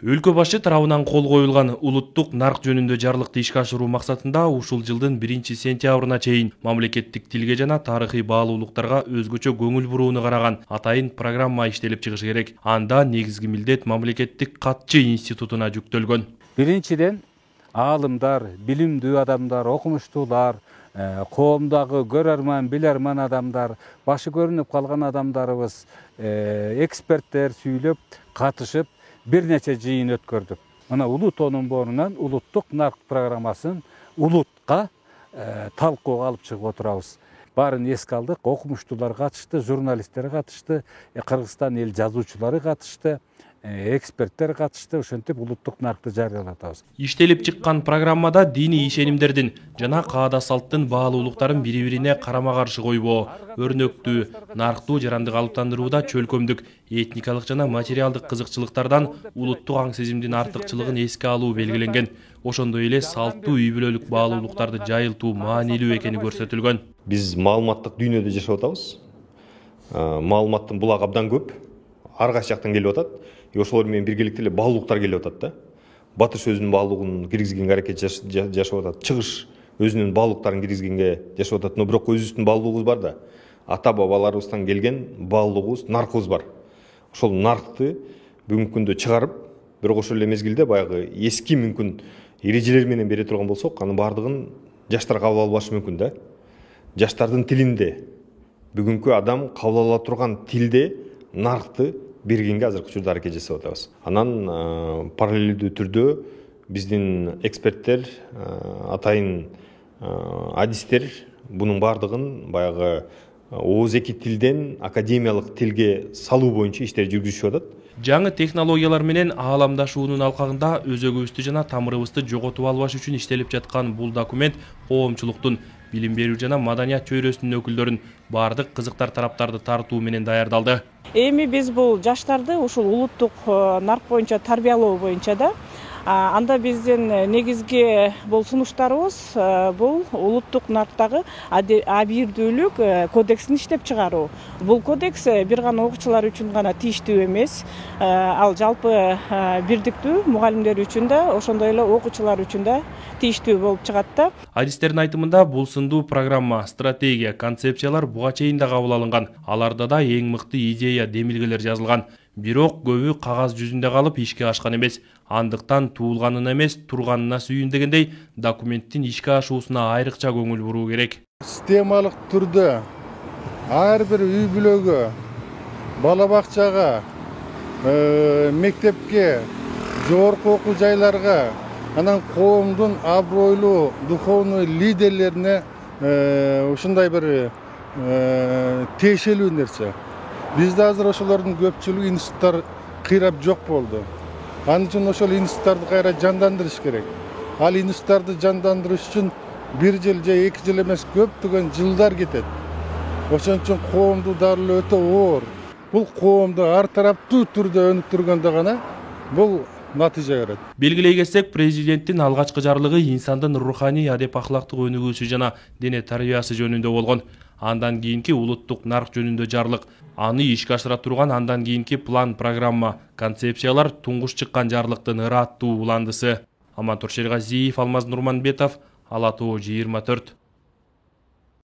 Өлкө башы тарабынан кол коюлган улуттук нарк жөнүндө жарлыкты ишке ашыруу максатында ушул жылдын 1-сентябрына чейин мамлекеттик тилге жана тарыхый баалуулуктарга өзгөчө көңүл бурууну караган атайын программа иштелип чыгышы керек. Анда негизги милдет мамлекеттик катчы институтуна жүктөлгөн. Биринчиден аалымдар, билимдүү адамдар, окумуштуулар, коомдогу көрөрман, билерман адамдар, башы көрүнүп калган адамдарыбыз, эксперттер сүйлөп, катышып бир нече жыйын өткөрдүк. Мына улут онун борунан улуттук нарк программасын улутка талкууга алып чыгып отурабыз. Баарын эске алдык, окумуштуулар катышты, журналисттер катышты, Кыргызстан эл жазуучулары катышты, эксперттер катышты, ошентип улуттук наркты жарыялатабыз. Иштелип чыккан программада диний ишенимдердин жана каада салттын баалуулуктарын бири-бирине карама-каршы койбоо, өрнөктүү, нарктуу жарандык алыптандырууда чөлкөмдүк, этникалык жана материалдык кызыкчылыктардан улуттук аң сезимдин артыкчылыгын эске алуу белгиленген. Ошондой эле салттуу үй-бүлөлүк баалуулуктарды жайылтуу маанилүү экени көрсөтүлгөн. Биз маалыматтык дүйнөдө жашап атабыз. Маалыматтын булагы абдан көп, ар кайсы жактан келип атат. Ошолор менен биргеликте эле баалуулуктар келип атат да. Батыш өзүнүн баалуулугун киргизгенге аракет жашап атат. Чыгыш өзүнүн баалуулуктарын киргизгенге жашап атат. Но бирок өзүбүздүн баалуулугубуз бар да. Ата бабаларыбыздан келген баалуулугубуз, наркыбыз бар. Ошол наркты бүгүнкү күндө чыгарып, бирок ошол эле мезгилде баягы эски мүмкүн эрежелер менен бере турган болсок, анын баардыгын жаштар кабыл албашы мүмкүн да. Жаштардын тилинде, бүгүнкү адам кабыл ала турган тилде наркты бергенге азыркы учурда аракет жасап атабыз. Анан параллелдүү түрдө биздин эксперттер, атайын адистер бунун баардыгын баягы ооз эки тилден академиялык тилге салуу боюнча иштер жүргүзүшүп атат. Жаңы технологиялар менен ааламдашуунун алкагында өзөгүбүздү жана тамырыбызды жоготуп албаш үчүн иштелип жаткан бул документ коомчулуктун, билим берүү жана маданият чөйрөсүнүн өкүлдөрүн баардык кызыктар тараптарды тартуу менен даярдалды. Эми биз бул жаштарды ушул улуттук нарк боюнча тарбиялоо боюнча да анда биздин негизги бул сунуштарыбыз бул улуттук нарктагы абийирдүүлүк кодексин иштеп чыгаруу. Бул кодекс бир гана окуучулар үчүн гана тийиштүү эмес, ал жалпы бирдиктүү мугалимдер үчүн да, ошондой эле окуучулар үчүн да тийиштүү болуп чыгат да. Адистердин айтымында бул сындуу программа, стратегия, концепциялар буга чейин да кабыл алынган. Аларда да эң мыкты идея, демилгелер жазылган. Бирок көбү кагаз жүзүндө калып ишке ашкан эмес. Андыктан туулганына эмес, турганына сүйүн дегендей, документтин ишке ашуусуна айрыкча көңүл буруу керек. Системалык түрдө ар бир үй бүлөгө, бала бакчага, мектепке, жогорку окуу жайларга, анан коомдун абройлуу духовный лидерлерине ушундай бир тиешелүү нерсе. Бизде азыр ошолордун көпчүлүгү институттар кыйрап жок болду. Анын үчүн ошол институттарды кайра жандандырыш керек. Ал институттарды жандандырыш үчүн 1 жыл же 2 жыл эмес көптөгөн жылдар кетет. Ошон үчүн коомду дагы өтө оор. Бул коомду ар тараптуу түрдө өнүктүргөндө гана бул натыйжа берет. Белгилей кетсек, президенттин алгачкы жарлыгы инсандын руханий, адеп ахлактык өнүгүүсү жана дене тарбиясы жөнүндө болгон. Андан кийинки улуттук нарк жөнүндө жарлык, аны ишке ашыра турган андан кийинки план, программа, концепциялар туңгуш чыккан жарлыктын ыраттуу уландысы. Амантур Шергазиев, Алмаз Нурманбетов, Ала Тоо 24.